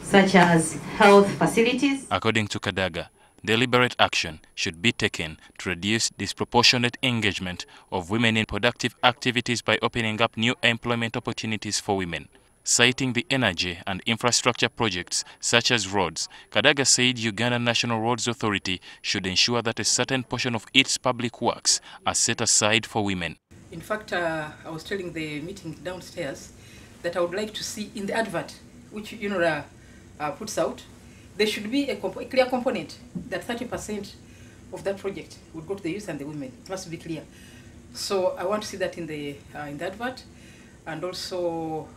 such as health facilities. According to Kadaga, deliberate action should be taken to reduce disproportionate engagement of women in productive activities by opening up new employment opportunities for women. Citing the energy and infrastructure projects such as roads, Kadaga said Uganda National Roads Authority should ensure that a certain portion of its public works are set aside for women. In fact, I was telling the meeting downstairs that I would like to see in the advert, which puts out, there should be a clear component that 30% of that project would go to the youth and the women. It must be clear. So I want to see that in the advert, and also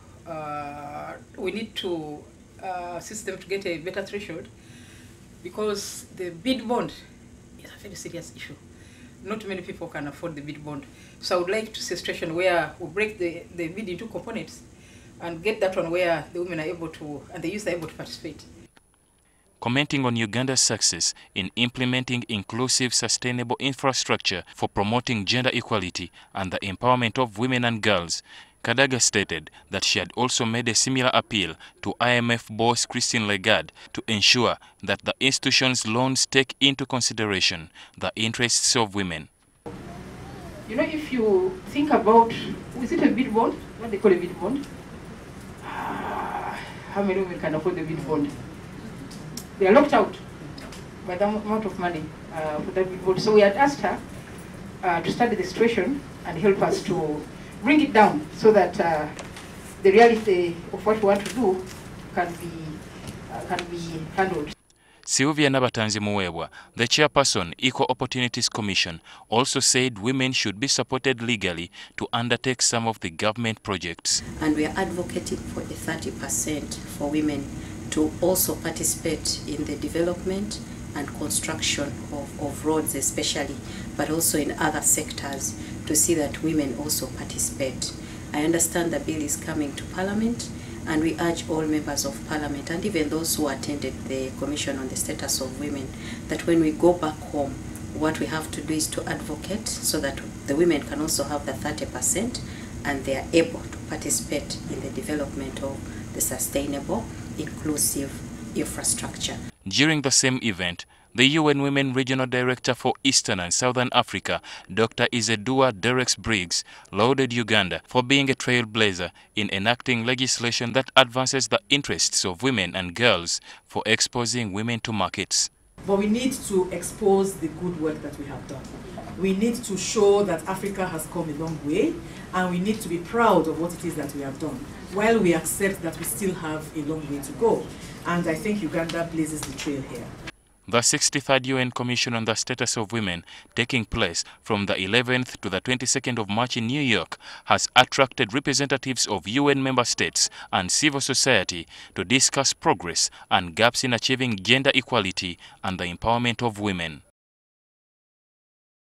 we need to assist them to get a better threshold, because the bid bond is a very serious issue. Not many people can afford the bid bond. So I would like to see a situation where we break the bid into components and get that one where the women are able to, and the youth are able to participate. Commenting on Uganda's success in implementing inclusive, sustainable infrastructure for promoting gender equality and the empowerment of women and girls, Kadaga stated that she had also made a similar appeal to IMF boss Christine Lagarde to ensure that the institution's loans take into consideration the interests of women. You know, if you think about, is it a bid bond? What they call a bid bond? How many women can afford the bid bond? They are locked out by the amount of money for that bid bond. So we had asked her to study the situation and help us to bring it down so that the reality of what we want to do can be handled. Sylvia Nabatanzi Muwebwa, the chairperson, Equal Opportunities Commission, also said women should be supported legally to undertake some of the government projects. And we are advocating for the 30% for women to also participate in the development and construction of roads especially, but also in other sectors, to see that women also participate. I understand the bill is coming to Parliament, and we urge all members of Parliament and even those who attended the Commission on the Status of Women that when we go back home, what we have to do is to advocate so that the women can also have the 30% and they are able to participate in the development of the sustainable, inclusive infrastructure. During the same event, the UN Women Regional Director for Eastern and Southern Africa, Dr. Izedua Dereks-Briggs, lauded Uganda for being a trailblazer in enacting legislation that advances the interests of women and girls for exposing women to markets. But we need to expose the good work that we have done. We need to show that Africa has come a long way, and we need to be proud of what it is that we have done, while we accept that we still have a long way to go. And I think Uganda blazes the trail here. The 63rd UN Commission on the Status of Women, taking place from the 11th to the 22nd of March in New York, has attracted representatives of UN member states and civil society to discuss progress and gaps in achieving gender equality and the empowerment of women.